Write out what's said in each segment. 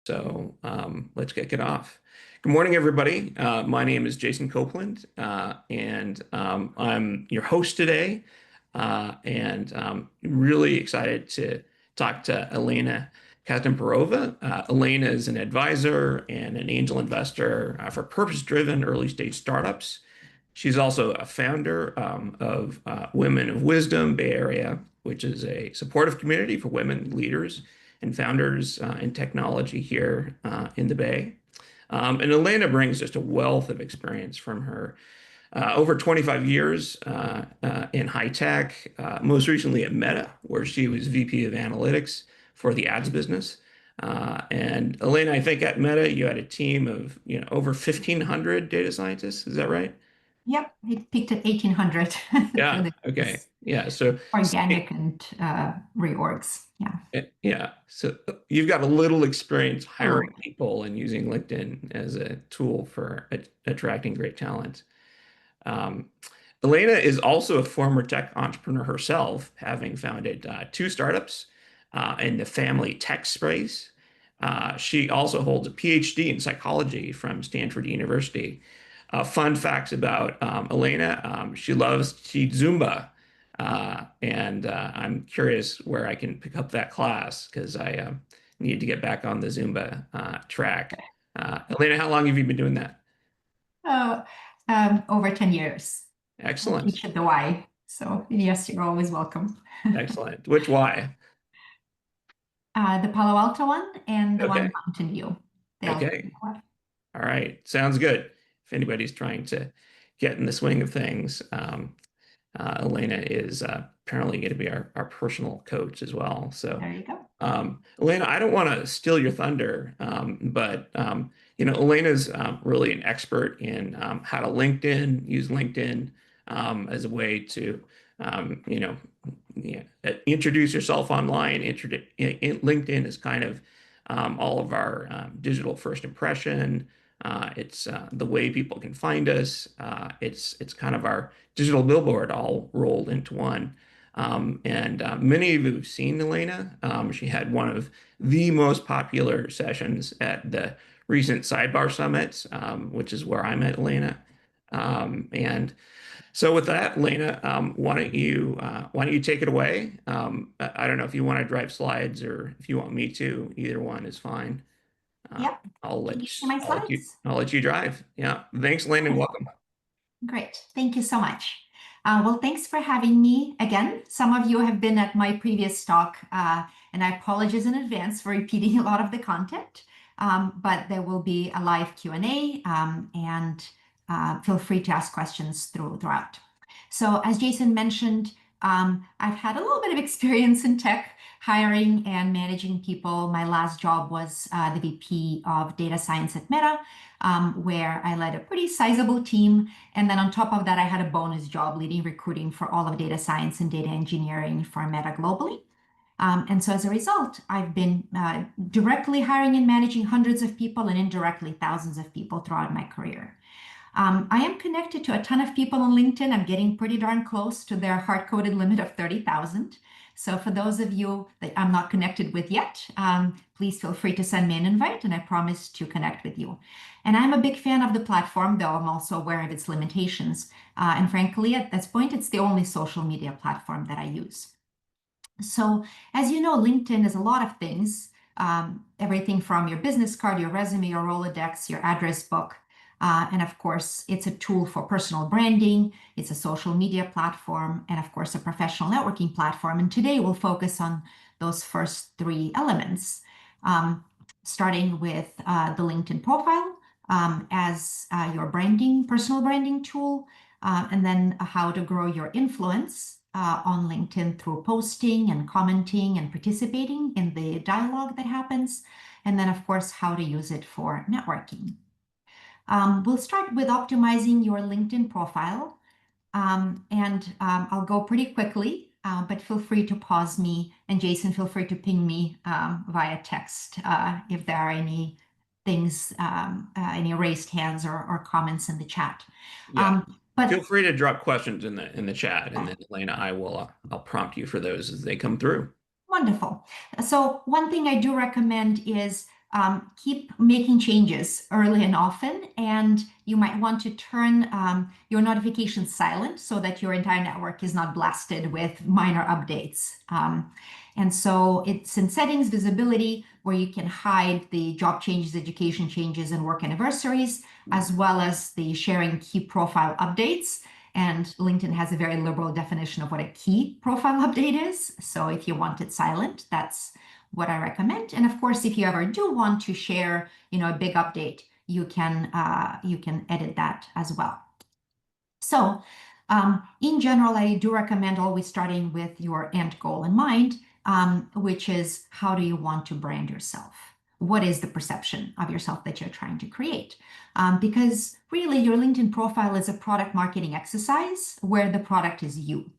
Let's kick it off. Good morning, everybody. My name is Jason Copeland, and I'm your host today. Really excited to talk to Elena Kazimperova. Elena is an advisor and an angel investor for purpose-driven early-stage startups. She's also a founder of Women of Wisdom Bay Area, which is a supportive community for women leaders and founders in technology here in the Bay. And Elena brings just a wealth of experience from her over 25 years in high tech, most recently at Meta, where she was VP of Analytics for the ads business. And Elena, I think at Meta you had a team of over 1,500 data scientists. Is that right? Yep, it peaked at 1800 for Yeah. the Okay. Yeah. So, organic and reorgs. Yeah. yeah. So you've got a little experience Oh, hiring people and using LinkedIn as a tool for attracting great talent. Um, Elena is also a former tech entrepreneur herself, having founded two startups in the family tech space. She also holds a PhD in psychology from Stanford University. Fun facts about Elena: she Zumba, and I'm curious where I can pick up that class because I need to get back on the Zumba track. Elena, how long have you been doing that? oh over 10 years. I Excellent. teach at the Y. So, yes, you're always welcome. Excellent. Which why? The Palo Alto one and the one Okay. in Mountain View. They all Okay. All right. Sounds good. If anybody's trying to get in the swing of things, Elena is apparently going to be our personal coach as well. So, There you go. Elena, I don't want to steal your thunder, but Elena's really an expert in how to use LinkedIn as a way to, yeah, introduce yourself online. LinkedIn is kind of all of our digital first impression. It's the way people can find us. It's kind of our digital billboard all rolled into one. And many of you have seen Elena. She had one of the most popular sessions at the recent Sidebar Summit, which is where I met Elena. And so with that, Elena, why don't you take it away? I don't know if you want to drive slides or if you want me to. Either one is fine. Uh, Yep. Can you see my slides? I'll let you drive. Yeah. Thanks, Elena, and Wonderful. welcome. Great. Thank you so much. Well, thanks for having me again. Some of you have been at my previous talk, and I apologize in advance for repeating a lot of the content, but there will be a live Q&A, and feel free to ask questions throughout. So as Jason mentioned, I've had a little bit of experience in tech, hiring and managing people. My last job was the VP of data science at Meta, where I led a pretty sizable team. And then on top of that, I had a bonus job leading recruiting for all of data science and data engineering for Meta globally. And so as a result, I've been directly hiring and managing hundreds of people and indirectly thousands of people throughout my career. I am connected to a ton of people on LinkedIn. I'm getting pretty darn close to their hard-coded limit of 30,000. So for those of you that I'm not connected with yet, please feel free to send me an invite and I promise to connect with you. And I'm a big fan of the platform, though I'm also aware of its limitations. And frankly, at this point, it's the only social media platform that I use. So as you know, LinkedIn is a lot of things, everything from your business card, your resume, your Rolodex, your address book. And of course, it's a tool for personal branding. It's a social media platform, and of course, a professional networking platform. And today we'll focus on those first three elements, starting with the LinkedIn profile as your personal branding tool, and then how to grow your influence on LinkedIn through posting and commenting and participating in the dialogue that happens. And then, of course, how to use it for networking. We'll start with optimizing your LinkedIn profile. I'll go pretty quickly, but feel free to pause me. And Jason, feel free to ping me via text if there are any things, any raised hands or comments in the chat. Yeah. But Feel free to drop questions in the chat, and then Elena, I'll prompt you for those as they come through. Wonderful. So one thing I do recommend is keep making changes early and often, and you might want to turn your notifications silent so that your entire network is not blasted with minor updates. And so it's in settings, visibility, where you can hide the job changes, education changes, and work anniversaries, as well as the sharing key profile updates. And LinkedIn has a very liberal definition of what a key profile update is. So if you want it silent, that's what I recommend. And of course, if you ever do want to share, a big update, you can edit that as well. So in general, I do recommend always starting with your end goal in mind, which is how do you want to brand yourself? What is the perception of yourself that you're trying to create? Because really, your LinkedIn profile is a product marketing exercise where the product is you.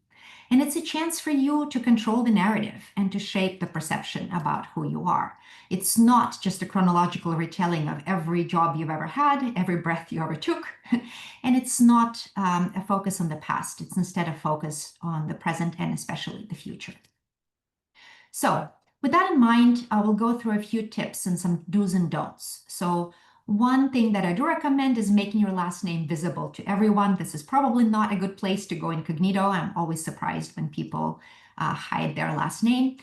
And it's a chance for you to control the narrative and to shape the perception about who you are. It's not just a chronological retelling of every job you've ever had, every breath you ever took. And it's not a focus on the past. It's instead a focus on the present and especially the future. So with that in mind, I will go through a few tips and some do's and don'ts. So one thing that I do recommend is making your last name visible to everyone. This is probably not a good place to go incognito. I'm always surprised when people hide their last name.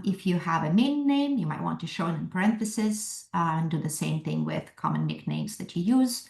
If you have a maiden name, you might want to show it in parentheses and do the same thing with common nicknames that you use.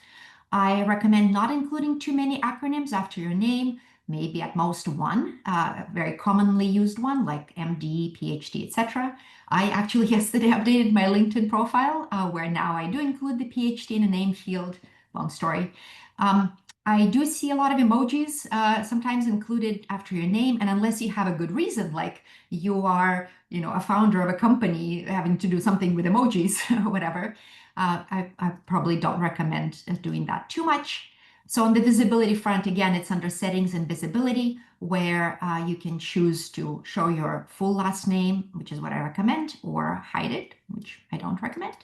I recommend not including too many acronyms after your name, maybe at most one, a very commonly used one like MD, PhD, etc. I actually yesterday updated my LinkedIn profile where now I do include the PhD in a name field. Long story. I do see a lot of emojis sometimes included after your name, and unless you have a good reason, like you are, a founder of a company having to do something with emojis or whatever, I probably don't recommend doing that too much. So on the visibility front, again, it's under settings and visibility where you can choose to show your full last name, which is what I recommend, or hide it, which I don't recommend.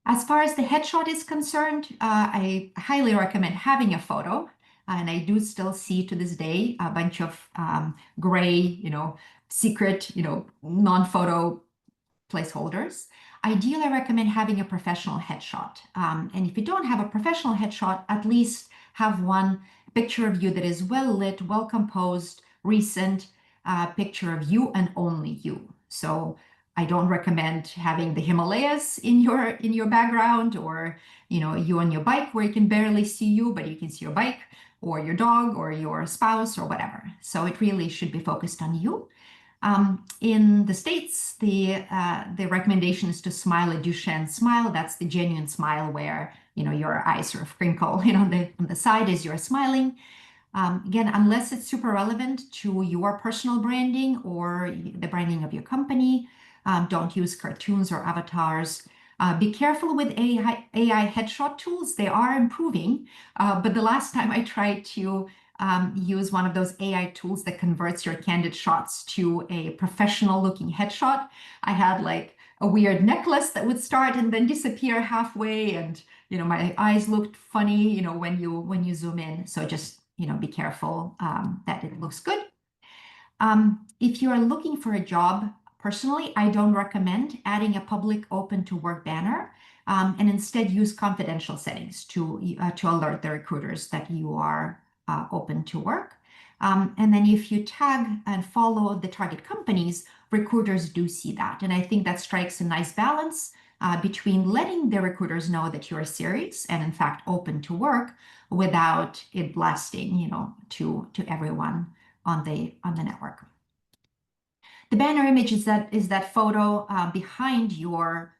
As far as the headshot is concerned, I highly recommend having a photo. And I do still see to this day a bunch of gray, secret, non-photo placeholders. Ideally, I recommend having a professional headshot. And if you don't have a professional headshot, at least have one picture of you that is well lit, well composed, recent picture of you and only you. So I don't recommend having the Himalayas in your background, or you on your bike where you can barely see you, but you can see your bike, or your dog or your spouse or whatever. So it really should be focused on you. In the States, the recommendation is to smile a Duchenne smile. That's the genuine smile where, your eyes sort of crinkle, on the side as you're smiling. Again, unless it's super relevant to your personal branding or the branding of your company, don't use cartoons or avatars. Be careful with AI headshot tools. They are improving, but the last time I tried to use one of those AI tools that converts your candid shots to a professional looking headshot, I had like a weird necklace that would start and then disappear halfway, and my eyes looked funny when you zoom in. So just be careful that it looks good. If you are looking for a job, personally, I don't recommend adding a public open to work banner, and instead use confidential settings to alert the recruiters that you are open to work. And then if you tag and follow the target companies, recruiters do see that. And I think that strikes a nice balance between letting the recruiters know that you're serious and in fact open to work without it blasting, to everyone on the network. The banner image is that photo behind your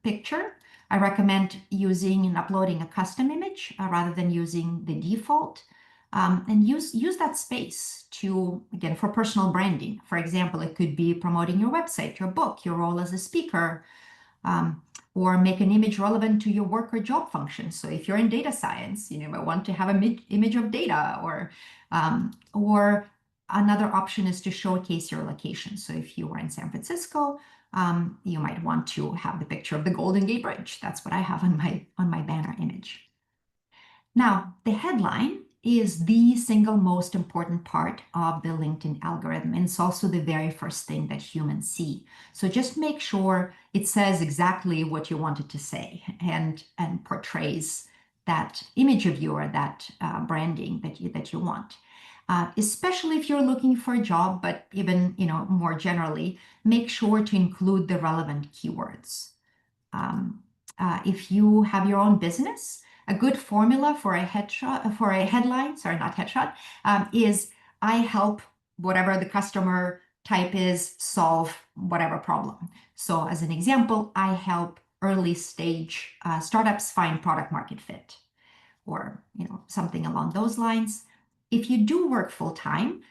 picture. I recommend using and uploading a custom image rather than using the default. And use that space to, again, for personal branding. For example, it could be promoting your website, your book, your role as a speaker, or make an image relevant to your work or job function. So if you're in data science, you might want to have an image of data, or another option is to showcase your location. So if you are in San Francisco, you might want to have the picture of the Golden Gate Bridge. That's what I have on my banner image. Now, the headline is the single most important part of the LinkedIn algorithm. And it's also the very first thing that humans see. So just make sure it says exactly what you want it to say and portrays that image of you or that branding that you want. Especially if you're looking for a job, but even more generally, make sure to include the relevant keywords. Um, if you have your own business, a good formula for a headshot, for a headline, sorry, not headshot, is I help whatever the customer type is solve whatever problem. So as an example, I help early stage startups find product market fit, or something along those lines. If you do work full time,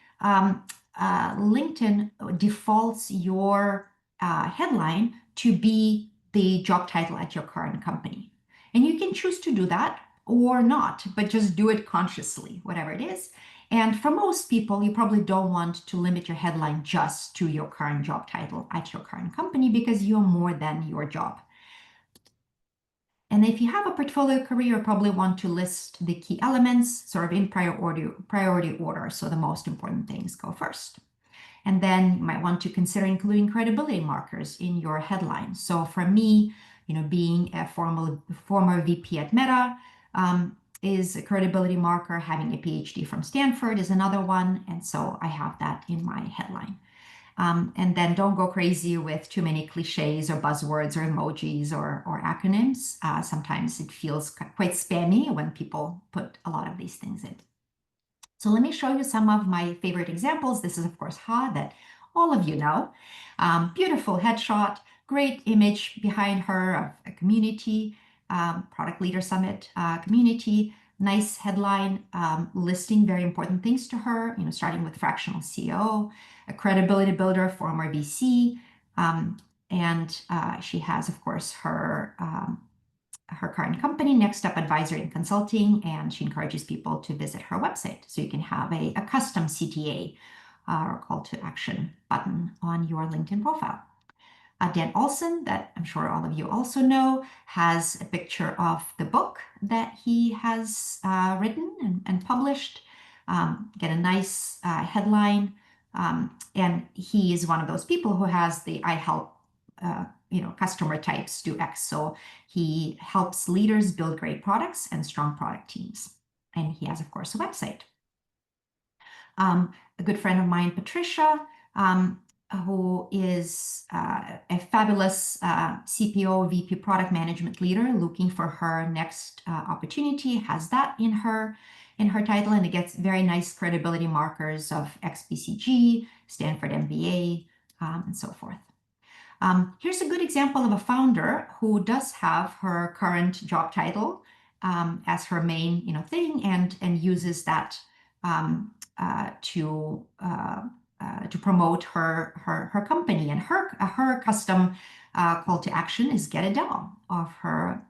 LinkedIn defaults your headline to be the job title at your current company. And you can choose to do that or not, but just do it consciously, whatever it is. And for most people, you probably don't want to limit your headline just to your current job title at your current company because you're more than your job. And if you have a portfolio career, you probably want to list the key elements sort of in priority order. So the most important things go first. And then you might want to consider including credibility markers in your headline. So for me, being a former VP at Meta is a credibility marker. Having a PhD from Stanford is another one. And so I have that in my headline. And then don't go crazy with too many cliches or buzzwords or emojis or acronyms. Sometimes it feels quite spammy when people put a lot of these things in. So let me show you some of my favorite examples. This is, of course, Ha, that all of you know. Beautiful headshot, great image behind her of a community, product leader summit community, nice headline listing very important things to her, starting with fractional CEO, a credibility builder, former VC, and she has, of course, her current company, Next Up Advisory and Consulting, and she encourages people to visit her website. So you can have a custom CTA or call to action button on your LinkedIn profile. Dan Olson, that I'm sure all of you also know, has a picture of the book that he has written and published. Get a nice headline. And he is one of those people who has the I help customer types do X. So he helps leaders build great products and strong product teams. And he has, of course, a website. A good friend of mine, Patricia, who is a fabulous CPO, VP product management leader looking for her next opportunity, has that in her title, and it gets very nice credibility markers of ex-BCG, Stanford MBA, and so forth. Here's a good example of a founder who does have her current job title as her main thing and uses that to promote her company. And her custom call to action is get a demo of her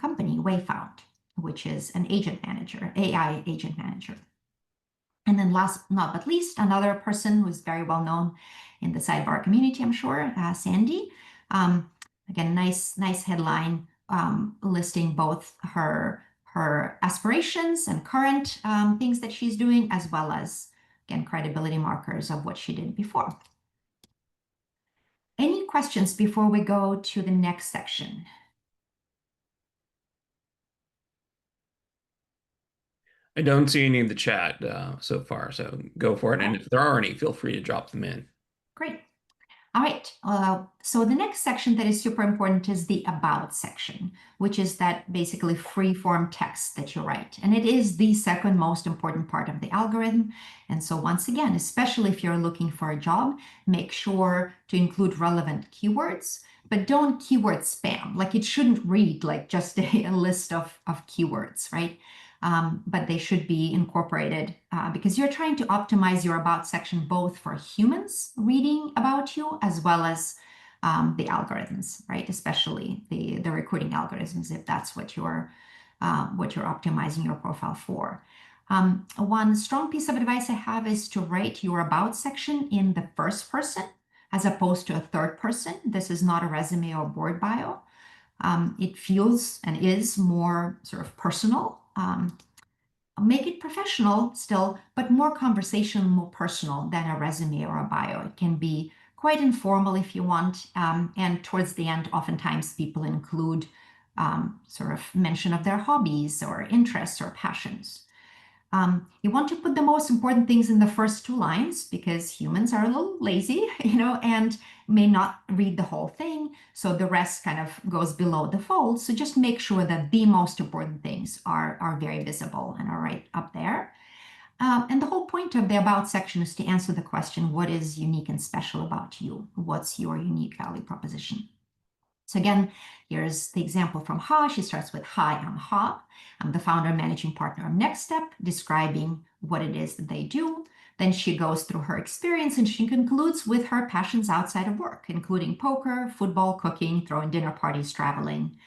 company, Wayfound, which is an agent manager, AI agent manager. And then last but not least, another person who's very well known in the sidebar community, I'm sure, Sandy. Again, nice headline listing both her aspirations and current things that she's doing, as well as, again, credibility markers of what she did before. Any questions before we go to the next section? I don't see any in the chat so far, so go for it. And if there are any, feel free to drop them in. Great. All right, so the next section that is super important is the About section, which is that basically free-form text that you write. And it is the second most important part of the algorithm. And so once again, especially if you're looking for a job, make sure to include relevant keywords, but don't keyword spam. Like it shouldn't read like just a list of keywords, right? But they should be incorporated because you're trying to optimize your About section both for humans reading about you as well as the algorithms, right? Especially the recruiting algorithms, if that's what you're optimizing your profile for. One strong piece of advice I have is to write your About section in the first person as opposed to a third person. This is not a resume or board bio. It feels and is more sort of personal Make it professional still, but more conversational, more personal than a resume or a bio. It can be quite informal if you want. And towards the end, oftentimes people include sort of mention of their hobbies or interests or passions. You want to put the most important things in the first two lines because humans are a little lazy, and may not read the whole thing. So the rest kind of goes below the fold. So just make sure that the most important things are very visible and are right up there. And the whole point of the About section is to answer the question, what is unique and special about you? What's your unique value proposition? So again, here's the example from Ha. She starts with, hi, I'm Ha. I'm the founder and managing partner of Next Step, describing what it is that they do. Then she goes through her experience and she concludes with her passions outside of work, including poker, football, cooking, throwing dinner parties, traveling,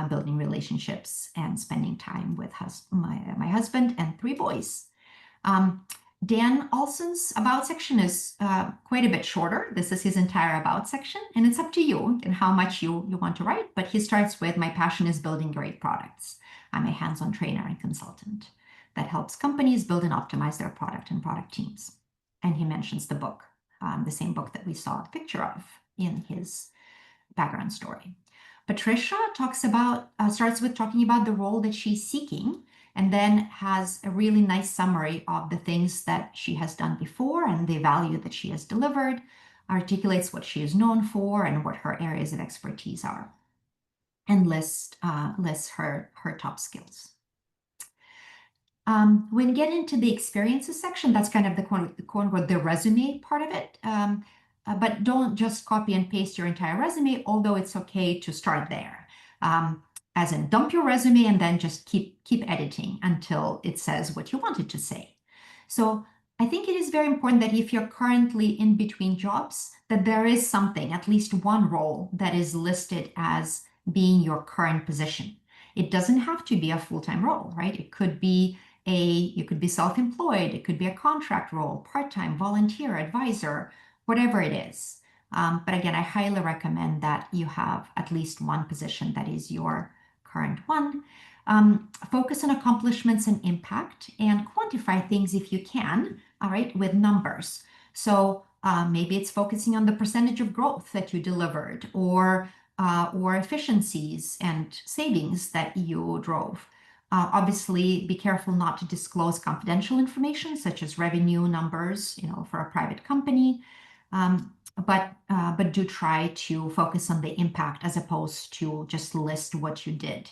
building relationships, and spending time with my husband and three boys. Dan Olson's About section is quite a bit shorter. This is his entire About section, and it's up to you and how much you want to write. But he starts with, my passion is building great products. I'm a hands-on trainer and consultant that helps companies build and optimize their product and product teams. And he mentions the book, the same book that we saw a picture of in his background story. Patricia starts with talking about the role that she's seeking, and then has a really nice summary of the things that she has done before and the value that she has delivered, articulates what she is known for and what her areas of expertise are, and lists her top skills. When you get into the experiences section, that's kind of the resume part of it. But don't just copy and paste your entire resume, although it's okay to start there. As in, dump your resume and then just keep editing until it says what you want it to say. So I think it is very important that if you're currently in between jobs, that there is something, at least one role, that is listed as being your current position. It doesn't have to be a full-time role, right? It could be you could be self-employed, it could be a contract role, part-time, volunteer, advisor, whatever it is. But again, I highly recommend that you have at least one position that is your current one. Focus on accomplishments and impact, and quantify things if you can, all right, with numbers. So maybe it's focusing on the percentage of growth that you delivered, or efficiencies and savings that you drove. Obviously, be careful not to disclose confidential information such as revenue numbers, for a private company. But do try to focus on the impact as opposed to just list what you did.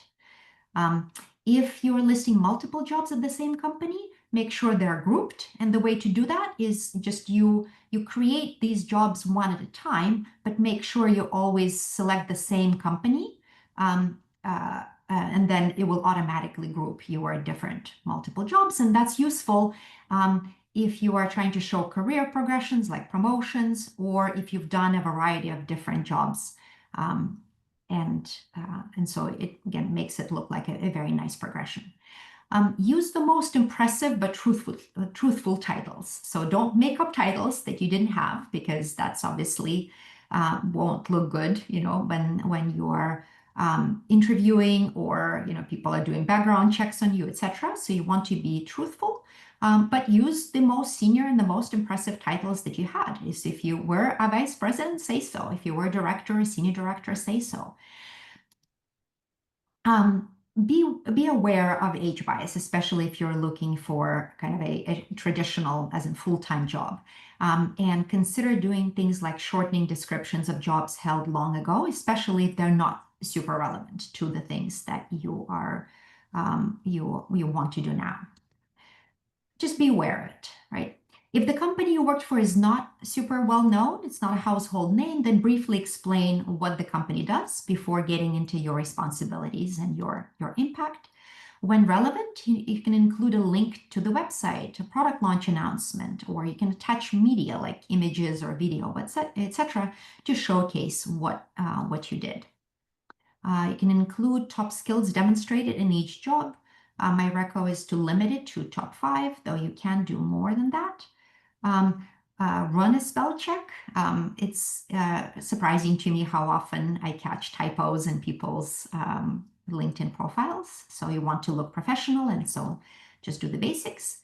If you're listing multiple jobs at the same company, make sure they're grouped. And the way to do that is just you create these jobs one at a time, but make sure you always select the same company. And then it will automatically group your different multiple jobs. And that's useful if you are trying to show career progressions like promotions, or if you've done a variety of different jobs. And so it, again, makes it look like a very nice progression. Use the most impressive but truthful titles. So don't make up titles that you didn't have, because that's obviously won't look good, when you're interviewing, or people are doing background checks on you, etc. So you want to be truthful, but use the most senior and the most impressive titles that you had. Is if you were a vice president, say so. If you were a director, a senior director, say so. Be aware of age bias, especially if you're looking for kind of a traditional, as in full-time job. And consider doing things like shortening descriptions of jobs held long ago, especially if they're not super relevant to the things that you want to do now. Just be aware of it, right? If the company you worked for is not super well known, it's not a household name, then briefly explain what the company does before getting into your responsibilities and your impact. When relevant, you can include a link to the website, a product launch announcement, or you can attach media like images or video, etc., to showcase what you did. You can include top skills demonstrated in each job. My reco is to limit it to top 5, though you can do more than that. Run a spell check. It's surprising to me how often I catch typos in people's LinkedIn profiles. So you want to look professional, and so just do the basics.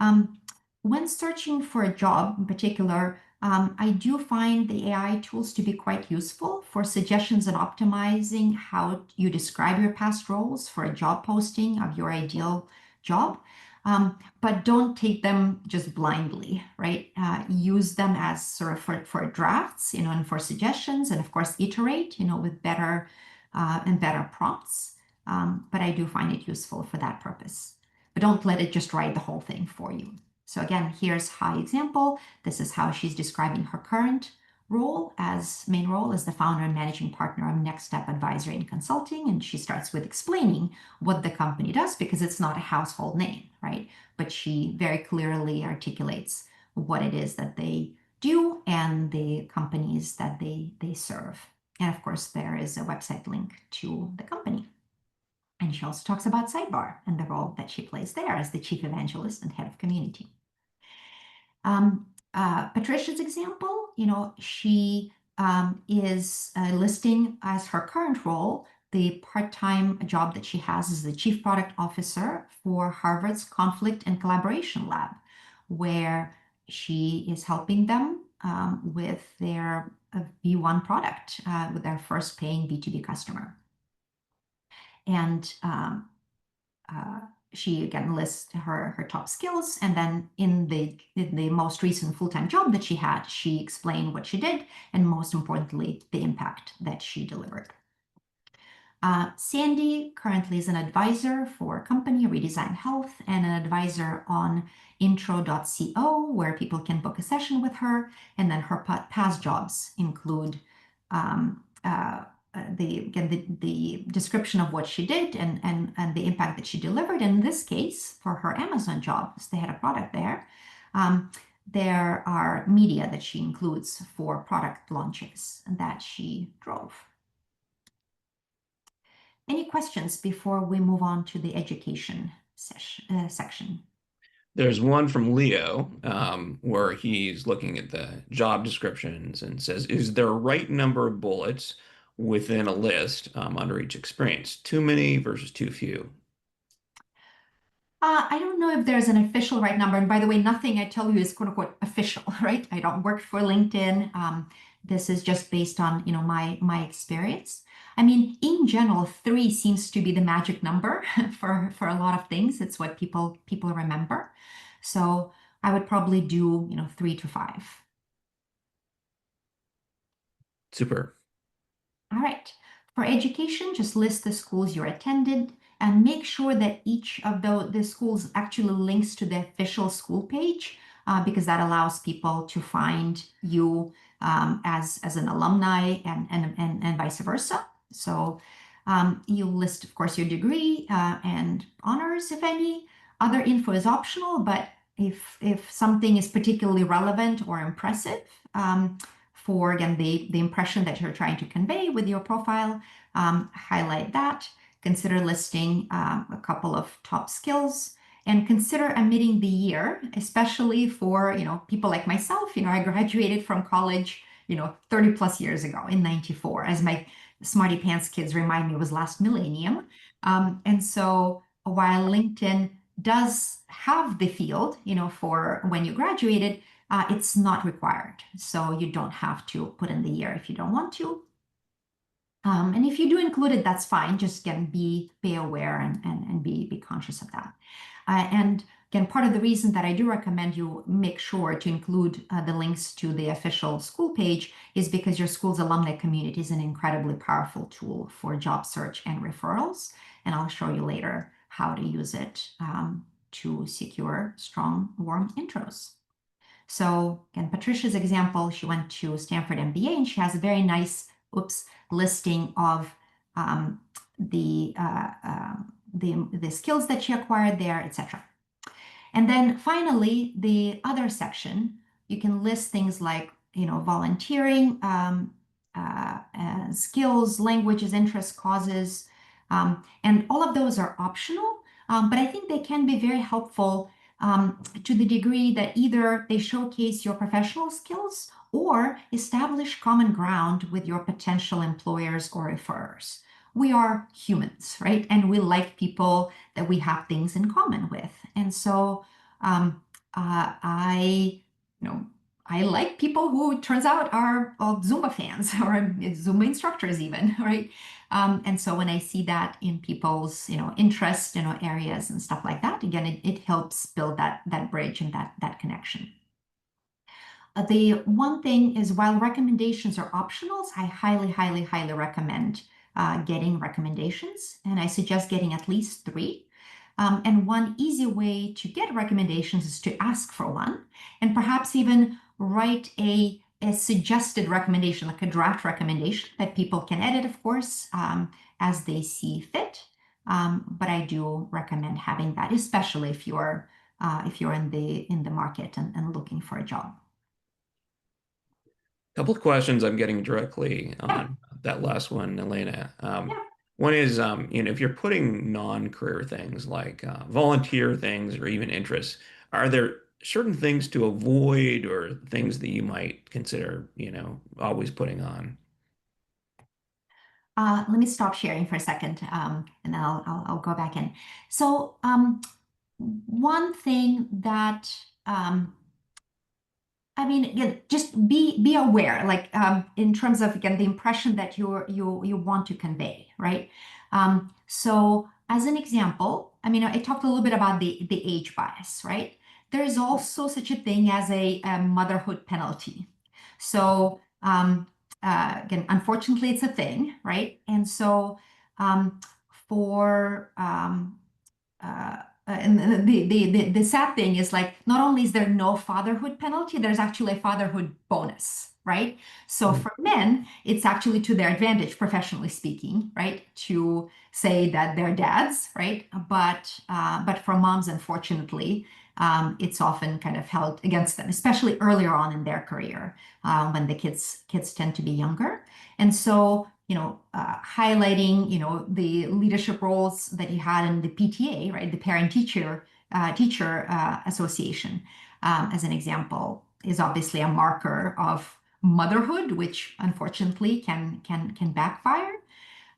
Um, when searching for a job in particular, I do find the AI tools to be quite useful for suggestions and optimizing how you describe your past roles for a job posting of your ideal job. But don't take them just blindly, right? Use them as sort of for drafts, and for suggestions, and of course, iterate, with better and better prompts. But I do find it useful for that purpose. But don't let it just write the whole thing for you. So again, here's high example. This is how she's describing her current main role as the founder and managing partner of Next Step Advisory and Consulting. And she starts with explaining what the company does because it's not a household name, right? But she very clearly articulates what it is that they do and the companies that they serve. And of course, there is a website link to the company. And she also talks about Sidebar and the role that she plays there as the chief evangelist and head of community. Patricia's example, she is listing as her current role the part-time job that she has as the chief product officer for Harvard's Conflict and Collaboration Lab, where she is helping them with their V1 product, with their first paying B2B customer. And she again lists her top skills, and then in the most recent full-time job that she had, she explained what she did and most importantly, the impact that she delivered. Sandy currently is an advisor for a company, Redesign Health, and an advisor on intro.co, where people can book a session with her. And then her past jobs include the description of what she did and the impact that she delivered. And in this case, for her Amazon job, they had a product there. There are media that she includes for product launches that she drove. Any questions before we move on to the education section? There's one from Leo where he's looking at the job descriptions and says, is there a right number of bullets within a list under each experience? Too many versus too few? I don't know if there's an official right number. And by the way, nothing I tell you is quote unquote official, right? I don't work for LinkedIn. This is just based on, my experience. I mean, in general, 3 seems to be the magic number for a lot of things. It's what people remember. So I would probably do, 3 to 5. Super. All right. For education, just list the schools you attended and make sure that each of the schools actually links to the official school page, because that allows people to find you as an alumni and vice versa. So you list, of course, your degree and honors, if any. Other info is optional, but if something is particularly relevant or impressive, for, again, the impression that you're trying to convey with your profile, highlight that. Consider listing a couple of top skills and consider omitting the year, especially for, people like myself. I graduated from college, 30 plus years ago in 94, as my smarty pants kids remind me was last millennium. And so while LinkedIn does have the field, for when you graduated, it's not required. So you don't have to put in the year if you don't want to. And if you do include it, that's fine. Just again, be aware and be conscious of that. And again, part of the reason that I do recommend you make sure to include the links to the official school page is because your school's alumni community is an incredibly powerful tool for job search and referrals. And I'll show you later how to use it to secure strong, warm intros. So again, Patricia's example, she went to Stanford MBA and she has a very nice, listing of the skills that she acquired there, etc. And then finally, the other section, you can list things like, volunteering, skills, languages, interests, causes, and all of those are optional, but I think they can be very helpful to the degree that either they showcase your professional skills or establish common ground with your potential employers or referrers. We are humans, right? And we like people that we have things in common with. And so I, you know, I like people who it turns out are Zumba fans or Zumba instructors even, right? And so when I see that in people's, interest, areas and stuff like that, again, it helps build that bridge and that connection. The one thing is while recommendations are optionals, I highly, highly, highly recommend getting recommendations, and I suggest getting at least three. And one easy way to get recommendations is to ask for one, and perhaps even write a suggested recommendation, like a draft recommendation that people can edit, of course, as they see fit. But I do recommend having that, especially if you're in the market and looking for a job. Couple of questions I'm getting directly Yeah, on that last one, Elena. yeah. One is, if you're putting non-career things like volunteer things or even interests, are there certain things to avoid or things that you might consider, always putting on? Let me stop sharing for a second, and then I'll go back in. So, one thing that I mean, again, just be aware, like in terms of again the impression that you want to convey, right? So, as an example, I mean, I talked a little bit about the age bias, right? There is also such a thing as a motherhood penalty. So, again, unfortunately, it's a thing, right? And so, for and the sad thing is like not only is there no fatherhood penalty, there's actually a fatherhood bonus, right? So Mm. for men, it's actually to their advantage, professionally speaking, right, to say that they're dads, right? But for moms, unfortunately, it's often kind of held against them, especially earlier on in their career, when the kids tend to be younger. And so highlighting, the leadership roles that you had in the PTA, right, the parent teacher association, as an example, is obviously a marker of motherhood, which unfortunately can backfire.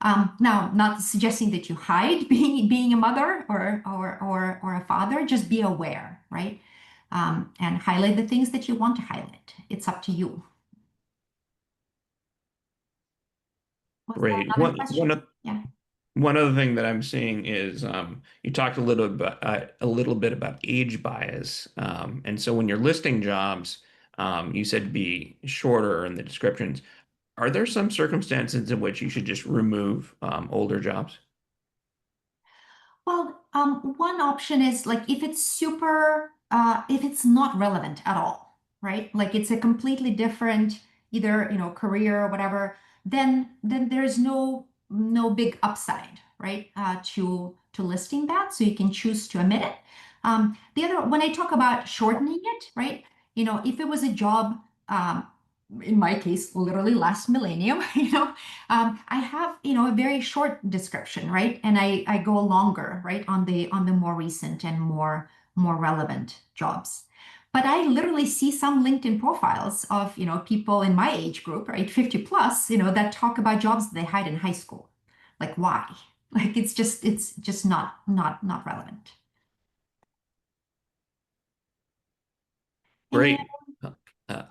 Now, not suggesting that you hide being a mother or a father, just be aware, right? And highlight the things that you want to highlight. It's up to you. Was there Great. another question? Yeah. One other thing that I'm seeing is you talked a little bit about age bias, and so when you're listing jobs, you said be shorter in the descriptions. Are there some circumstances in which you should just remove older jobs? Well, one option is like if it's not relevant at all, right? Like it's a completely different either, career or whatever, then there's no big upside, right? To listing that, so you can choose to omit it. The other, when I talk about shortening it, right? If it was a job, in my case, literally last millennium, I have, a very short description, right? And I go longer, right, on the more recent and more relevant jobs. But I literally see some LinkedIn profiles of, people in my age group, right, 50 plus, that talk about jobs that they had in high school. Like why? Like it's just not relevant. And Great.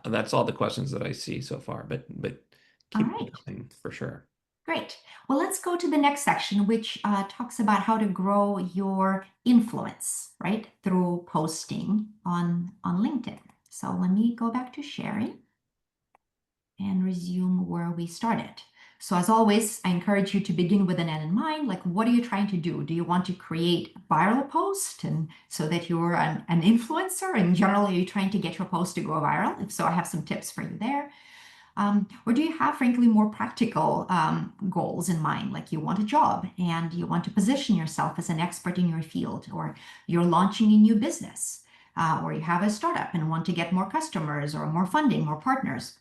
That's all the questions that I see so far, but all keep them right. coming for sure. Great. Well, let's go to the next section, which talks about how to grow your influence, right, through posting on LinkedIn. So let me go back to sharing and resume where we started. So as always, I encourage you to begin with an end in mind. Like, what are you trying to do? Do you want to create a viral post and so that you're an influencer? And generally, are you trying to get your post to go viral? If so, I have some tips for you there. Or do you have, frankly, more practical goals in mind? Like you want a job and you want to position yourself as an expert in your field, or you're launching a new business, or you have a startup and want to get more customers or more funding, more partners.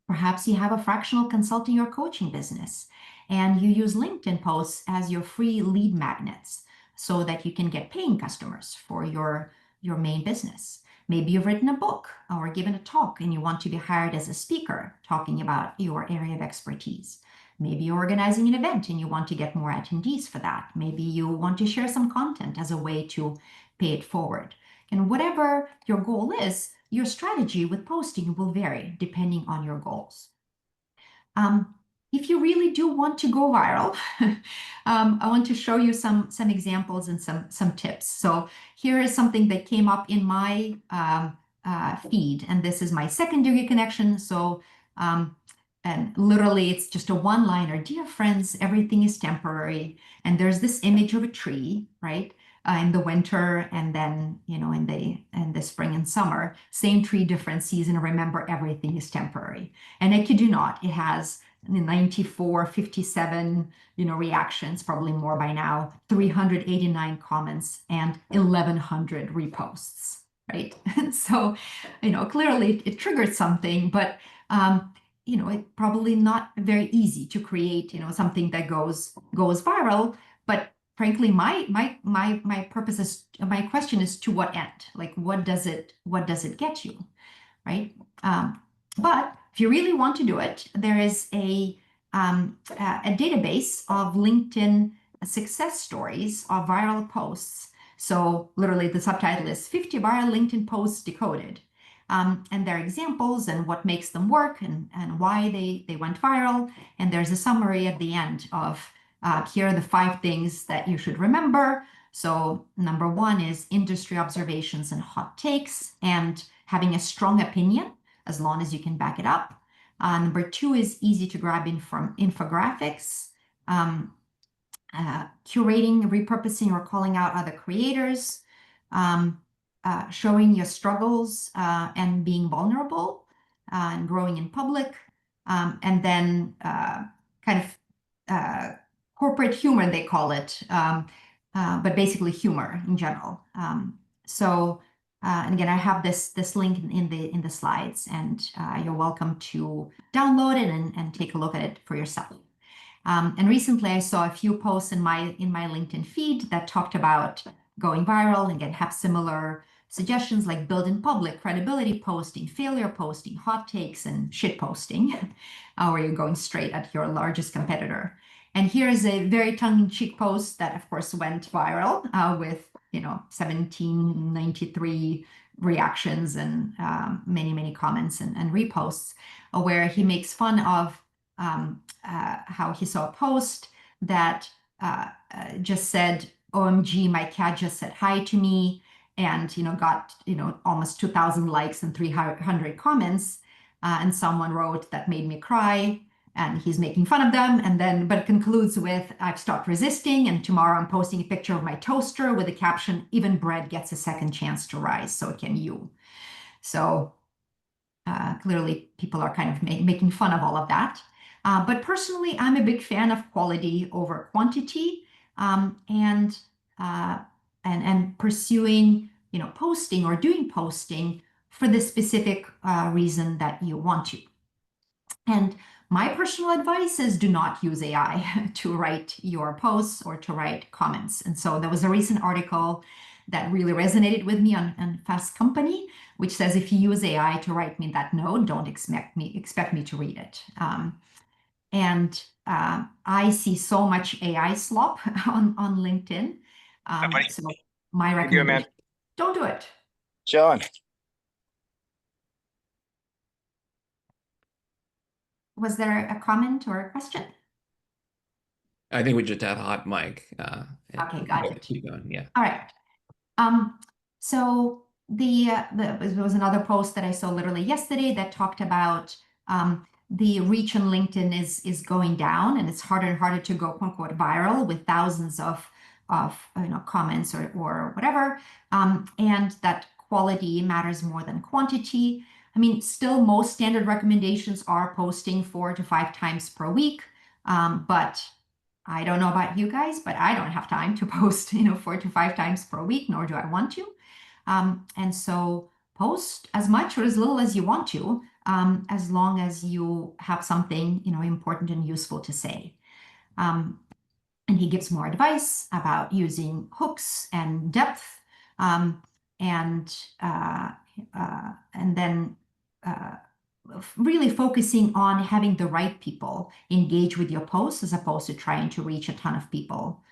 Perhaps you have a fractional consulting or coaching business and you use LinkedIn posts as your free lead magnets so that you can get paying customers for your main business. Maybe you've written a book or given a talk and you want to be hired as a speaker talking about your area of expertise. Maybe you're organizing an event and you want to get more attendees for that. Maybe you want to share some content as a way to pay it forward. And whatever your goal is, your strategy with posting will vary depending on your goals. Um, if you really do want to go viral, I want to show you some examples and some tips. So here is something that came up in my feed, and this is my second-degree connection. So, and literally, it's just a one-liner. Dear friends, everything is temporary. And there's this image of a tree, right? In the winter, and then in the spring and summer, same tree, different season. Remember, everything is temporary. And I kid you not, it has 94, 57, reactions, probably more by now, 389 comments, and 1,100 reposts, right? And so, clearly it triggered something, but it probably not very easy to create, something that goes viral. But frankly, my purpose is, my question is, to what end? Like, what does it get you, right? But if you really want to do it, there is a database of LinkedIn success stories of viral posts. So literally the subtitle is 50 viral LinkedIn posts decoded. And their examples and what makes them work, and why they went viral. And there's a summary at the end of here are the 5 things that you should remember. So number 1 is industry observations and hot takes, and having a strong opinion as long as you can back it up. Number 2 is easy to grab in from infographics, curating, repurposing, or calling out other creators, showing your struggles and being vulnerable, and growing in public, and then kind of corporate humor, they call it, but basically humor in general. And again, I have this link in the slides, and you're welcome to download it and take a look at it for yourself. And recently, I saw a few posts in my LinkedIn feed that talked about going viral, and again have similar suggestions like build in public, credibility posting, failure posting, hot takes, and shit posting, where you're going straight at your largest competitor. And here's a very tongue-in-cheek post that, of course, went viral with 1793 reactions and many comments and reposts, where he makes fun of how he saw a post that just said, "OMG, my cat just said hi to me," and got almost 2,000 likes and 300 comments. And someone wrote, "That made me cry." And he's making fun of them, and then but concludes with, "I've stopped resisting, and tomorrow I'm posting a picture of my toaster with the caption, 'Even bread gets a second chance to rise, so can you.'" So clearly people are kind of making fun of all of that. But personally, I'm a big fan of quality over quantity, and pursuing, posting or doing posting for the specific reason that you want to. And my personal advice is, do not use AI to write your posts or to write comments. And so there was a recent article that really resonated with me on Fast Company, which says, if you use AI to write me that note, don't expect me to read it. I see so much AI slop on LinkedIn. So my recommendation, don't do it. John. Was there a comment or a question? I think we just had a hot mic. Okay, got it. Keep going. Yeah. All right. So there was another post that I saw literally yesterday that talked about the reach on LinkedIn is going down, and it's harder and harder to go quote unquote viral with thousands of comments or whatever, and that quality matters more than quantity. I mean, still most standard recommendations are posting 4 to 5 times per week, but I don't know about you guys, but I don't have time to post 4 to 5 times per week, nor do I want to. And so post as much or as little as you want to, as long as you have something important and useful to say. And he gives more advice about using hooks and depth, and then really focusing on having the right people engage with your posts as opposed to trying to reach a ton of people.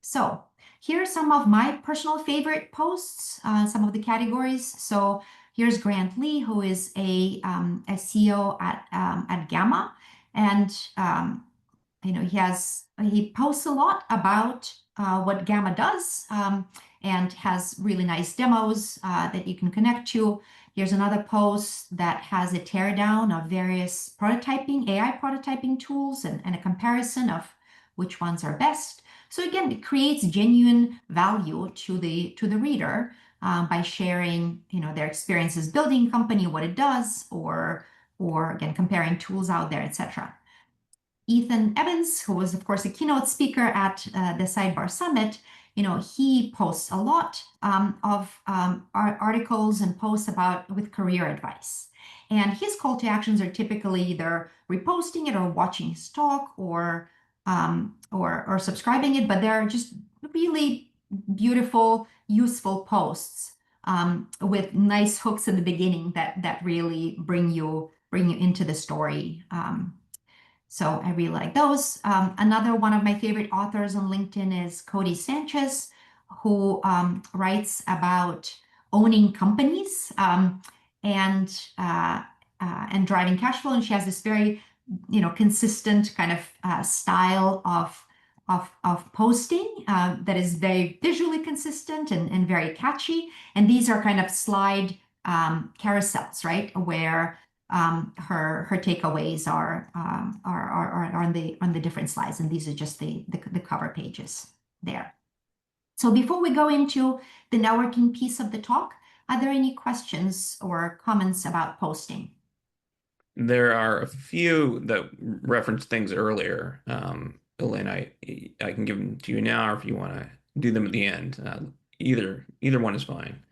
So here are some of my personal favorite posts, some of the categories. So here's Grant Lee, who is a CEO at Gamma, and he posts a lot about what Gamma does, and has really nice demos that you can connect to. Here's another post that has a teardown of various AI prototyping tools, and a comparison of which ones are best. So again, it creates genuine value to the reader by sharing, their experiences building a company, what it does, or again comparing tools out there, etc. Ethan Evans, who was, of course, a keynote speaker at the Sidebar Summit, he posts a lot of articles and posts with career advice. And his call to actions are typically either reposting it or watching his talk or subscribing it, but they're just really beautiful, useful posts with nice hooks in the beginning that really bring you into the story. So I really like those. Another one of my favorite authors on LinkedIn is Cody Sanchez, who writes about owning companies and driving cash flow. And she has this very, consistent kind of style of posting that is very visually consistent and very catchy. And these are kind of slide carousels, right, where her takeaways are on the different slides, and these are just the cover pages there. So before we go into the networking piece of the talk, are there any questions or comments about posting? There are a few that reference things earlier. Elaine, I can give them to you now, or if you want to do them at the end. Either one is fine.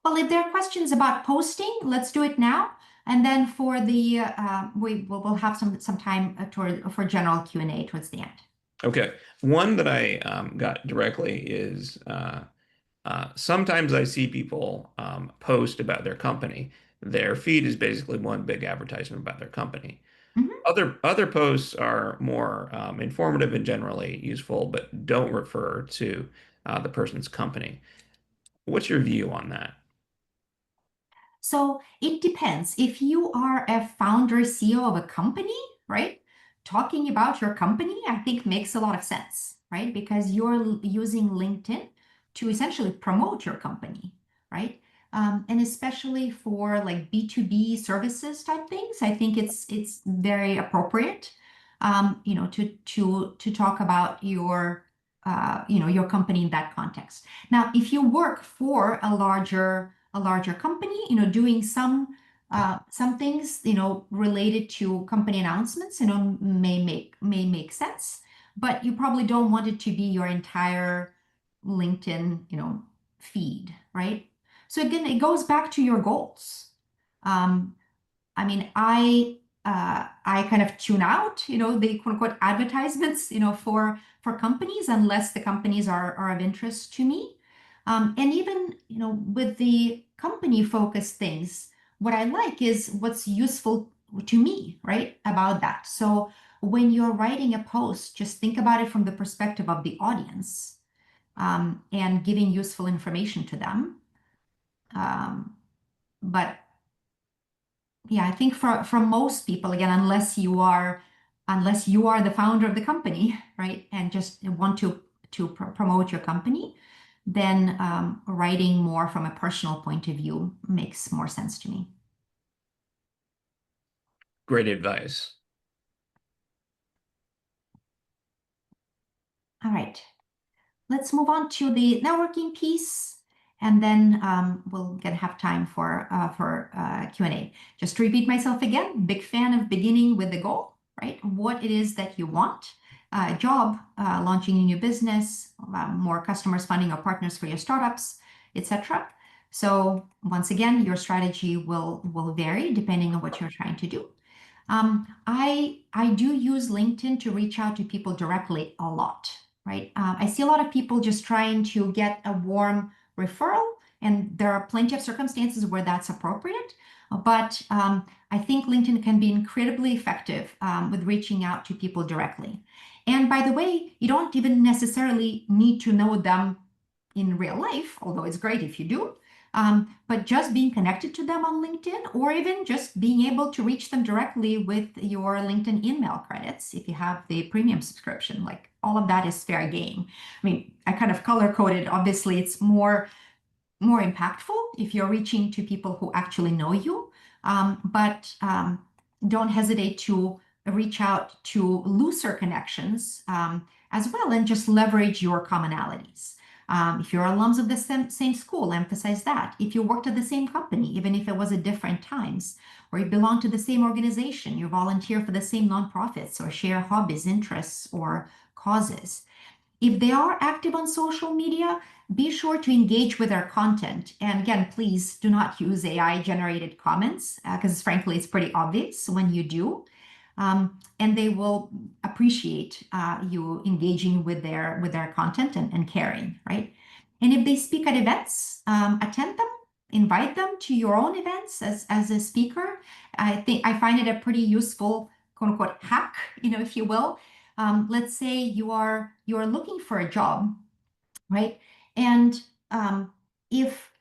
Well, if there are questions about posting, let's do it now. And then for the we'll have some time for general Q&A towards the end. Okay. One that I got directly is sometimes I see people post about their company. Their feed is basically one big advertisement about their company. Mhm. Other posts are more informative and generally useful, but don't refer to the person's company. What's your view on that? So it depends. If you are a founder, CEO of a company, right? Talking about your company, I think makes a lot of sense, right? Because you're using LinkedIn to essentially promote your company, right? And especially for like B2B services type things, I think it's very appropriate, to talk about your company in that context. Now, if you work for a larger company, doing some things, related to company announcements, may make sense, but you probably don't want it to be your entire LinkedIn, feed, right? So again, it goes back to your goals. Um, I mean, I kind of tune out, the quote unquote advertisements, for companies unless the companies are of interest to me. And even, with the company focused things, what I like is what's useful to me, right, about that. So when you're writing a post, just think about it from the perspective of the audience, and giving useful information to them. Um, but yeah, I think for most people, again, unless you are the founder of the company, right, and just want to promote your company, then writing more from a personal point of view makes more sense to me. Great advice. All right, let's move on to the networking piece, and then we'll gonna have time for Q&A. Just to repeat myself again, big fan of beginning with the goal, right? What it is that you want, a job, launching a new business, more customers, funding or partners for your startups, etc. So once again, your strategy will vary depending on what you're trying to do. I do use LinkedIn to reach out to people directly a lot, right? I see a lot of people just trying to get a warm referral, and there are plenty of circumstances where that's appropriate. But I think LinkedIn can be incredibly effective with reaching out to people directly. And by the way, you don't even necessarily need to know them in real life, although it's great if you do. But just being connected to them on LinkedIn, or even just being able to reach them directly with your LinkedIn email credits, if you have the premium subscription, like all of that is fair game. I mean, I kind of color coded. Obviously, it's more impactful if you're reaching to people who actually know you. But don't hesitate to reach out to looser connections as well and just leverage your commonalities. If you're alums of the same school, emphasize that. If you worked at the same company, even if it was at different times, or you belong to the same organization, you volunteer for the same nonprofits, or share hobbies, interests, or causes. If they are active on social media, be sure to engage with their content. And again, please do not use AI generated comments because frankly, it's pretty obvious when you do. And they will appreciate you engaging with their content and caring, right? And if they speak at events, attend them, invite them to your own events as a speaker. I find it a pretty useful quote unquote hack, if you will. Let's say you are looking for a job, right? And if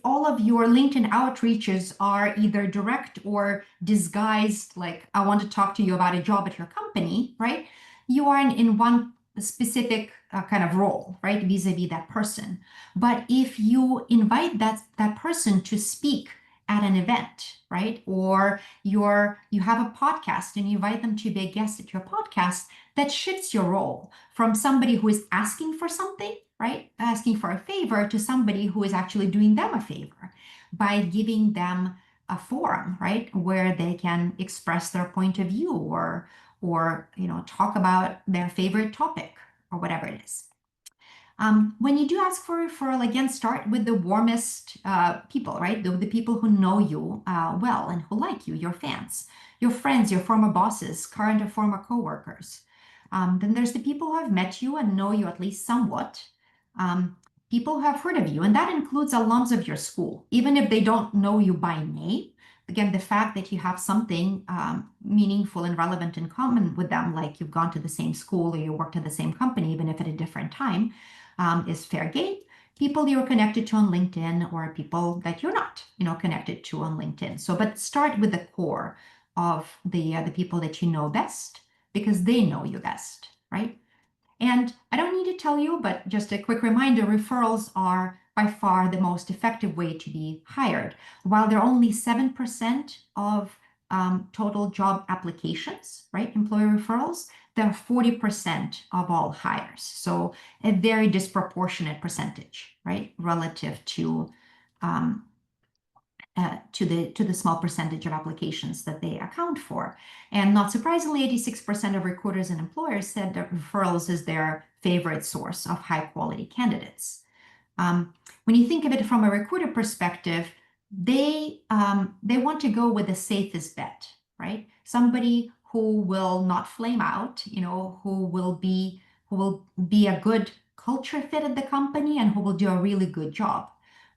all of your LinkedIn outreaches are either direct or disguised, like I want to talk to you about a job at your company, right? You are in one specific kind of role, right, vis-a-vis that person. But if you invite that person to speak at an event, right, or you have a podcast and you invite them to be a guest at your podcast, that shifts your role from somebody who is asking for something, right? Asking for a favor to somebody who is actually doing them a favor by giving them a forum, right? Where they can express their point of view or talk about their favorite topic or whatever it is. When you do ask for a referral, again, start with the warmest people, right? The people who know you well and who like you, your fans, your friends, your former bosses, current or former coworkers. Then there's the people who have met you and know you at least somewhat. People who have heard of you, and that includes alums of your school, even if they don't know you by name. Again, the fact that you have something meaningful and relevant in common with them, like you've gone to the same school or you worked at the same company, even if at a different time, is fair game. People you're connected to on LinkedIn or people that you're not, connected to on LinkedIn. So, but start with the core of the people that you know best because they know you best, right? And I don't need to tell you, but just a quick reminder, referrals are by far the most effective way to be hired. While they're only 7% of total job applications, right? Employer referrals, they're 40% of all hires. So a very disproportionate percentage, right? Relative um, to the small percentage of applications that they account for. And not surprisingly, 86% of recruiters and employers said that referrals is their favorite source of high quality candidates. When you think of it from a recruiter perspective, they want to go with the safest bet, right? Somebody who will not flame out, who will be a good culture fit at the company and who will do a really good job,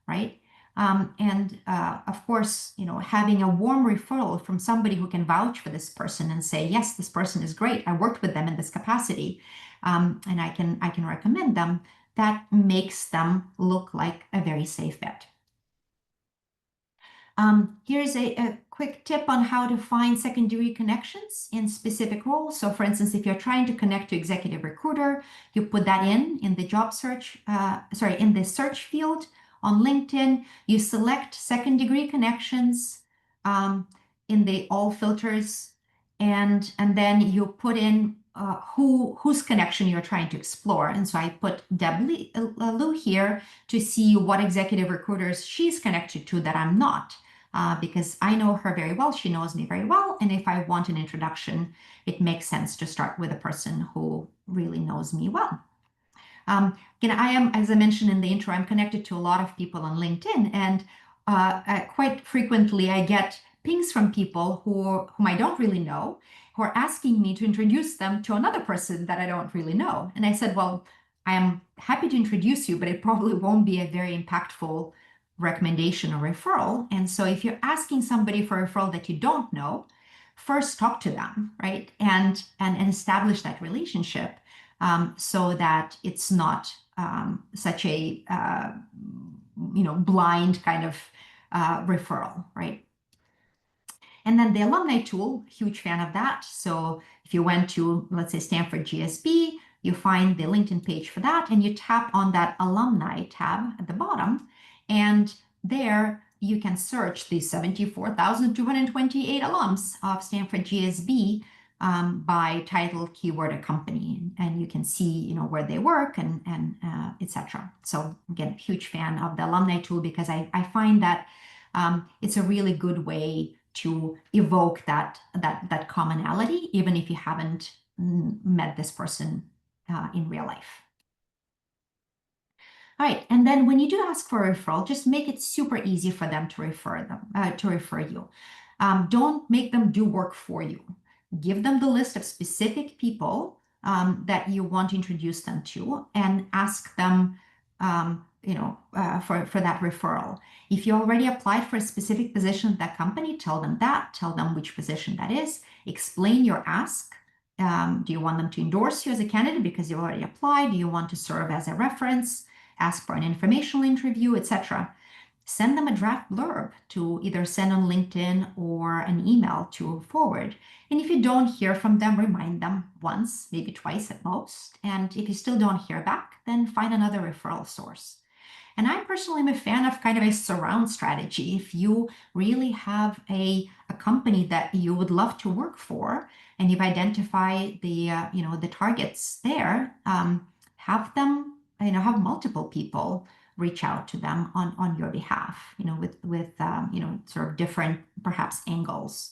right? And of course, having a warm referral from somebody who can vouch for this person and say, yes, this person is great. I worked with them in this capacity, and I can recommend them. That makes them look like a very safe bet. Here's a quick tip on how to find secondary connections in specific roles. So for instance, if you're trying to connect to executive recruiter, you put that in the job search, in the search field on LinkedIn. You select second degree connections in the all filters, and then you put in whose connection you're trying to explore. And so I put Deb Lou here to see what executive recruiters she's connected to that I'm not. Because I know her very well, she knows me very well, and if I want an introduction, it makes sense to start with a person who really knows me well. I am, as I mentioned in the intro, I'm connected to a lot of people on LinkedIn, and quite frequently I get pings from people whom I don't really know, who are asking me to introduce them to another person that I don't really know. And I said, well, I am happy to introduce you, but it probably won't be a very impactful recommendation or referral. And so if you're asking somebody for a referral that you don't know, first talk to them, right? And establish that relationship, so that it's not such a blind kind of referral, right? And then the alumni tool, huge fan of that. So if you went to, let's say, Stanford GSB, you find the LinkedIn page for that, and you tap on that alumni tab at the bottom, and there you can search the 74,228 alums of Stanford GSB by title, keyword, or company, and you can see, where they work and etc. So again, huge fan of the alumni tool because I find that it's a really good way to evoke that commonality, even if you haven't met this person in real life. All right, and then when you do ask for a referral, just make it super easy for them to refer you. Don't make them do work for you. Give them the list of specific people that you want to introduce them to, and ask them, for that referral. If you already applied for a specific position at that company, tell them that. Tell them which position that is. Explain your ask. Do you want them to endorse you as a candidate because you already applied? Do you want to serve as a reference? Ask for an informational interview, etc. Send them a draft blurb to either send on LinkedIn or an email to forward. And if you don't hear from them, remind them once, maybe twice at most. And if you still don't hear back, then find another referral source. And I personally am a fan of kind of a surround strategy. If you really have a company that you would love to work for, and you've identified the targets there, have them, have multiple people reach out to them on your behalf, with sort of different perhaps angles.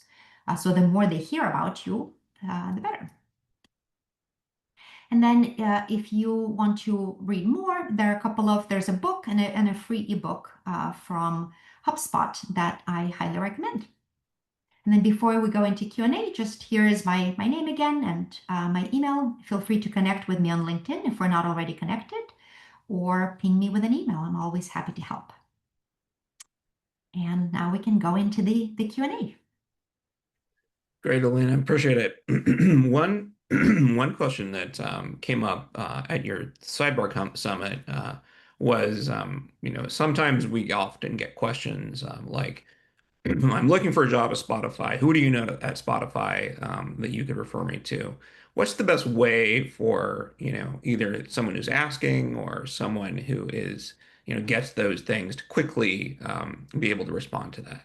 So the more they hear about you, the better. And then if you want to read more, there's a book and a free ebook from HubSpot that I highly recommend. And then before we go into Q&A, just here is my name again and my email. Feel free to connect with me on LinkedIn if we're not already connected, or ping me with an email. I'm always happy to help. And now we can go into the Q&A. Great, Elena. Appreciate it. One question that came up at your Sidebar Summit was, sometimes we often get questions like, I'm looking for a job at Spotify. Who do you know at Spotify that you could refer me to? What's the best way for, either someone who's asking or someone who is, gets those things to quickly be able to respond to that?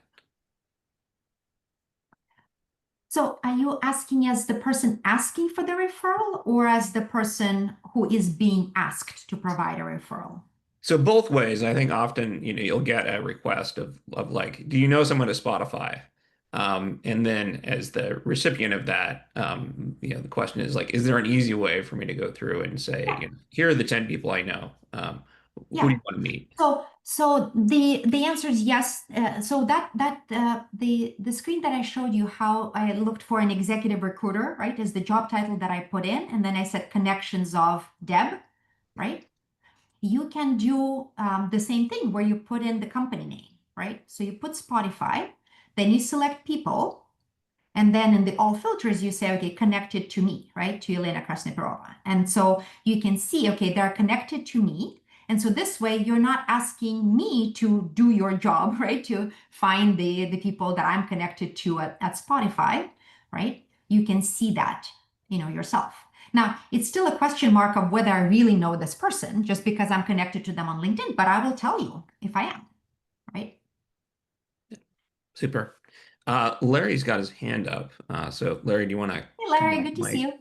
So are you asking as the person asking for the referral, or as the person who is being asked to provide a referral? So both ways, I think often, you'll get a request of like, do you know someone at Spotify? And then as the recipient of that, the question is like, is there an easy way for me to go through and say, Yeah, here are the 10 people I know. Who do yeah. you want to meet? So the answer is yes. So the screen that I showed you, how I looked for an executive recruiter, right, is the job title that I put in, and then I said connections of Deb, right? You can do the same thing where you put in the company name, right? So you put Spotify, then you select people, and then in the all filters, you say, okay, connected to me, right? To Elena Krasniperova. And so you can see, okay, they're connected to me. And so this way, you're not asking me to do your job, right? To find the people that I'm connected to at Spotify, right? You can see that, yourself. Now, it's still a question mark of whether I really know this person just because I'm connected to them on LinkedIn, but I will tell you if I am, right? Super. Larry's got his hand up. So Larry, do you want to Hey, come Larry, off good to see mic? you.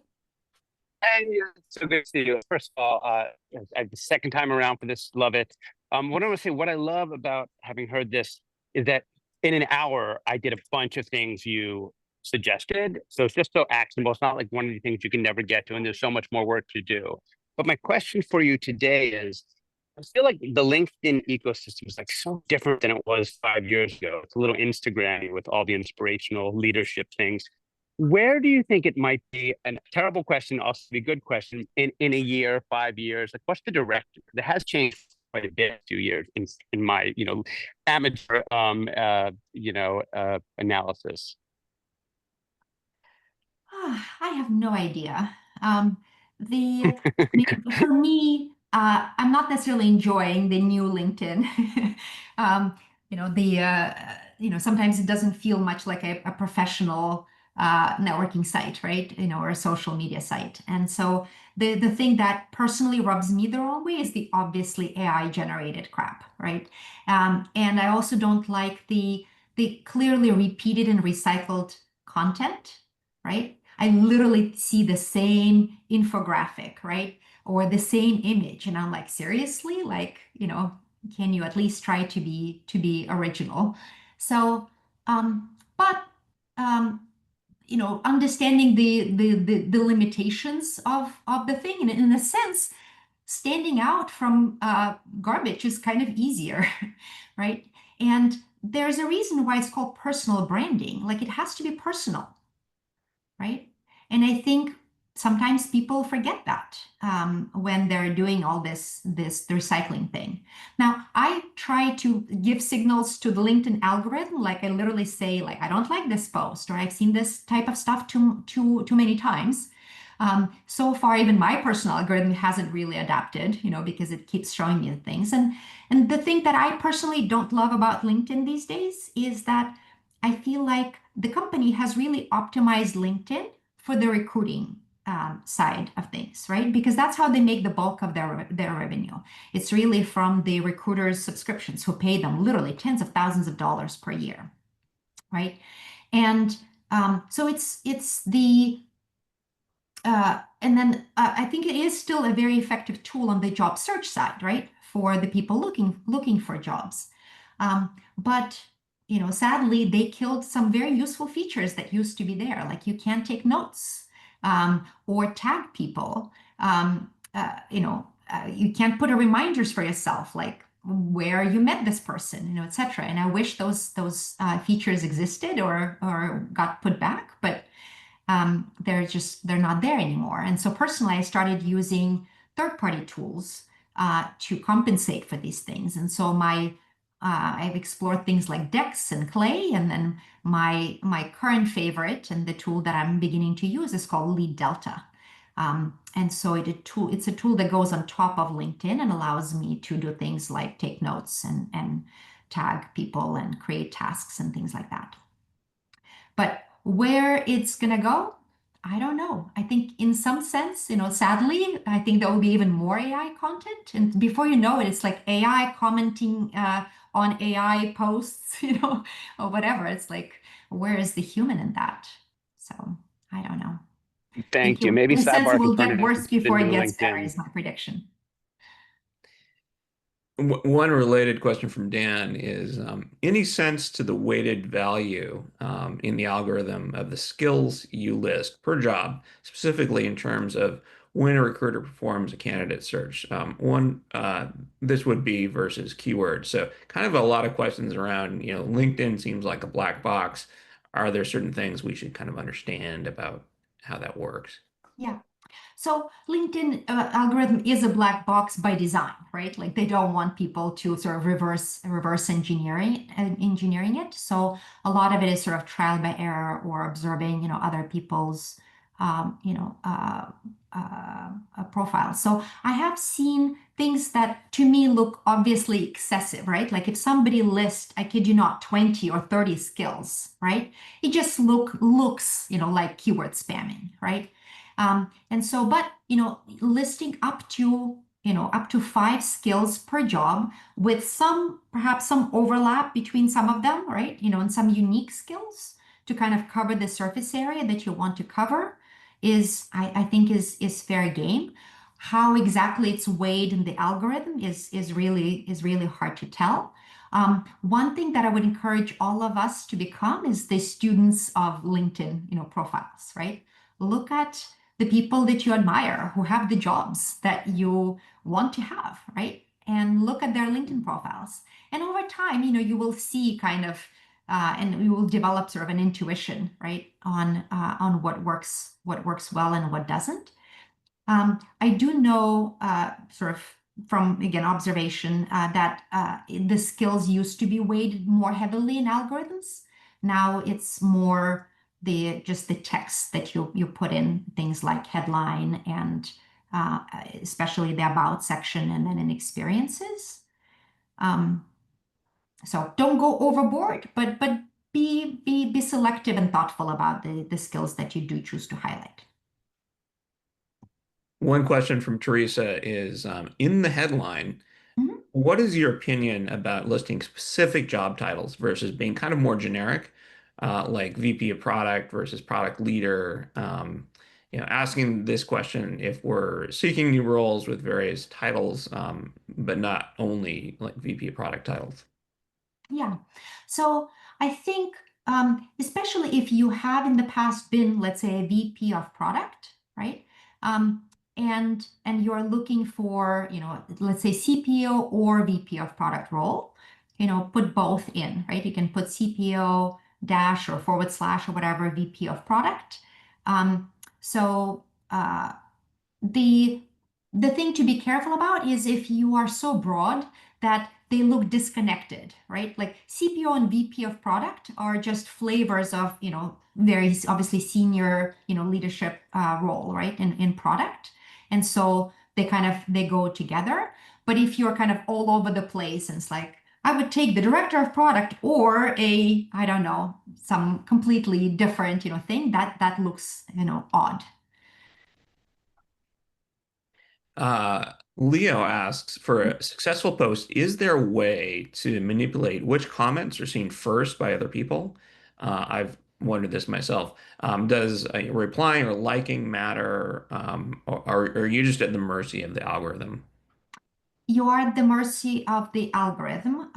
Hey, it's so good to see you. First of all, the second time around for this, love it. What I want to say, what I love about having heard this is that in an hour, I did a bunch of things you suggested. So it's just so actionable. It's not like one of the things you can never get to, and there's so much more work to do. But my question for you today is, I feel like the LinkedIn ecosystem is like so different than it was 5 years ago. It's a little Instagram with all the inspirational leadership things. Where do you think it might be? A terrible question, also be a good question. In a year, 5 years, like what's the direction? It has changed quite a bit 2 years in my amateur analysis. I have no idea. I mean, for me, I'm not necessarily enjoying the new LinkedIn. um, sometimes it doesn't feel much like a professional networking site, right? Or a social media site. And so the thing that personally rubs me the wrong way is the obviously AI generated crap, right? And I also don't like the clearly repeated and recycled content, right? I literally see the same infographic, right? Or the same image. And I'm like, seriously? Like, can you at least try to be original? So, but understanding the limitations of the thing, and in a sense, standing out from garbage is kind of easier, right? And there's a reason why it's called personal branding. Like it has to be personal, right? And I think sometimes people forget that when they're doing all this recycling thing. Now, I try to give signals to the LinkedIn algorithm, like I literally say, like I don't like this post, or I've seen this type of stuff too many times. So far, even my personal algorithm hasn't really adapted, because it keeps showing me things. And the thing that I personally don't love about LinkedIn these days is that I feel like the company has really optimized LinkedIn for the recruiting side of things, right? Because that's how they make the bulk of their revenue. It's really from the recruiters' subscriptions who pay them literally tens of thousands of dollars per year, right? And so it's the and then I think it is still a very effective tool on the job search side, right? For the people looking for jobs. But sadly, they killed some very useful features that used to be there. Like you can't take notes or tag people. You can't put a reminders for yourself, like where you met this person, etc. And I wish those features existed or got put back, but they're not there anymore. And so personally, I started using third-party tools to compensate for these things. And so I've explored things like Dex and Clay, and then my current favorite and the tool that I'm beginning to use is called Lead Delta. And so it's a tool that goes on top of LinkedIn and allows me to do things like take notes and tag people and create tasks and things like that. But where it's going to go, I don't know. I think in some sense, sadly, I think there will be even more AI content. And before you know it, it's like AI commenting on AI posts, or whatever. It's like, where is the human in that? So I don't know. Thank you. Maybe In a sense, it Sidebar can will turn get into worse the before it new gets better, LinkedIn. is my prediction. One related question from Dan is any sense to the weighted value in the algorithm of the skills you list per job, specifically in terms of when a recruiter performs a candidate search? This would be versus keywords. So kind of a lot of questions around, LinkedIn seems like a black box. Are there certain things we should kind of understand about how that works? Yeah. So LinkedIn algorithm is a black box by design, right? Like they don't want people to sort of reverse engineering it. So a lot of it is sort of trial by error or observing, other people's, um, you know, uh, profiles. So I have seen things that to me look obviously excessive, right? Like if somebody lists, I kid you not, 20 or 30 skills, right? It just looks, like keyword spamming, right? And so, but listing up to 5 skills per job with perhaps some overlap between some of them, right? And some unique skills to kind of cover the surface area that you want to cover I think is fair game. How exactly it's weighed in the algorithm is really hard to tell. One thing that I would encourage all of us to become is the students of LinkedIn, profiles, right? Look at the people that you admire who have the jobs that you want to have, right? And look at their LinkedIn profiles. And over time, you will see kind of, and you will develop sort of an intuition, right, on what works well and what doesn't. I do know sort of from again observation that the skills used to be weighted more heavily in algorithms. Now it's more the just the text that you put in, things like headline and especially the about section and then in experiences. Um, so don't go overboard, but be selective and thoughtful about the skills that you do choose to highlight. One question from Teresa is in the headline, Mhm. what is your opinion about listing specific job titles versus being kind of more generic, like VP of product versus product leader? Asking this question if we're seeking new roles with various titles, but not only like VP of product titles. Yeah. So I think, especially if you have in the past been, let's say, a VP of product, right? And you're looking for, let's say CPO or VP of product role, put both in, right? You can put CPO dash or forward slash or whatever VP of product. So the the thing to be careful about is if you are so broad that they look disconnected, right? Like CPO and VP of product are just flavors of, very obviously senior, leadership role, right? In product. And so they go together. But if you're kind of all over the place and it's like, I would take the director of product or I don't know, some completely different, thing that looks, odd. Leo asks, for a successful post, is there a way to manipulate which comments are seen first by other people? I've wondered this myself. Does replying or liking matter, or are you just at the mercy of the algorithm? You are at the mercy of the algorithm.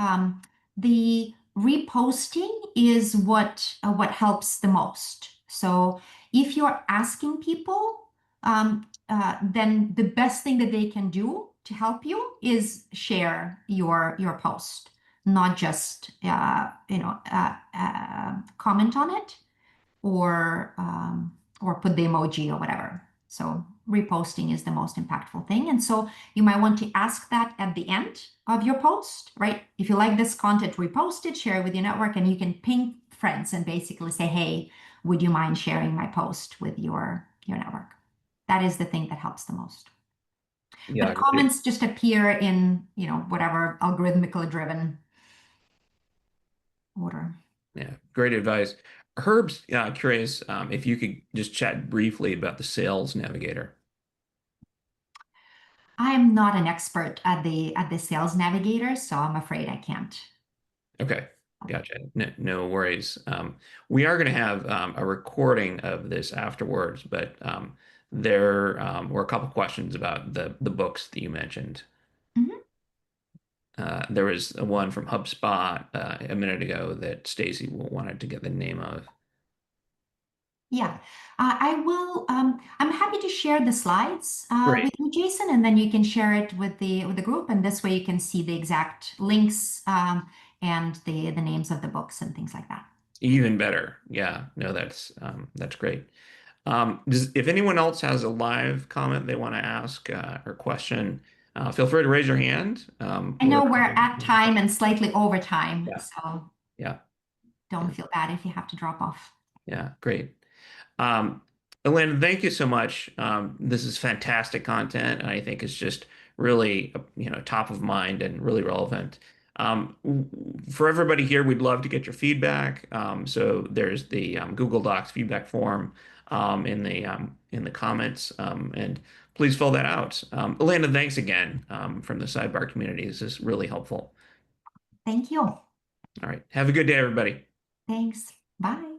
The reposting is what helps the most. So if you're asking people, then the best thing that they can do to help you is share your post, not just comment on it or put the emoji or whatever. So reposting is the most impactful thing. And so you might want to ask that at the end of your post, right? If you like this content, repost it, share it with your network, and you can ping friends and basically say, hey, would you mind sharing my post with your network? That is the thing that helps the most. Yeah, But great. comments just appear in, whatever algorithmically driven order. Yeah, great advice. Herb's curious if you could just chat briefly about the sales navigator. I'm not an expert at the sales navigator, so I'm afraid I can't. Okay, gotcha. No, no worries. We are going to have a recording of this afterwards, but there were a couple questions about the books that you mentioned. Mhm. There was one from HubSpot a minute ago that Stacy wanted to get the name of. Yeah, I will. I'm happy to share the slides Great. with you, Jason, and then you can share it with the group, and this way you can see the exact links and the names of the books and things like that. Even better. Yeah, no, that's great. If anyone else has a live comment they want to ask or question, feel free to raise your hand. I know we're at time and slightly over time, Yeah, so yeah, don't yeah, feel bad if you have to drop off. yeah, great. Um, Elena, thank you so much. This is fantastic content, and I think it's just really, top of mind and really relevant. For everybody here, we'd love to get your feedback. So there's the Google Docs feedback form in the comments, and please fill that out. Elena, thanks again from the Sidebar community. This is really helpful. Thank you. All right, have a good day, everybody. Thanks. Bye.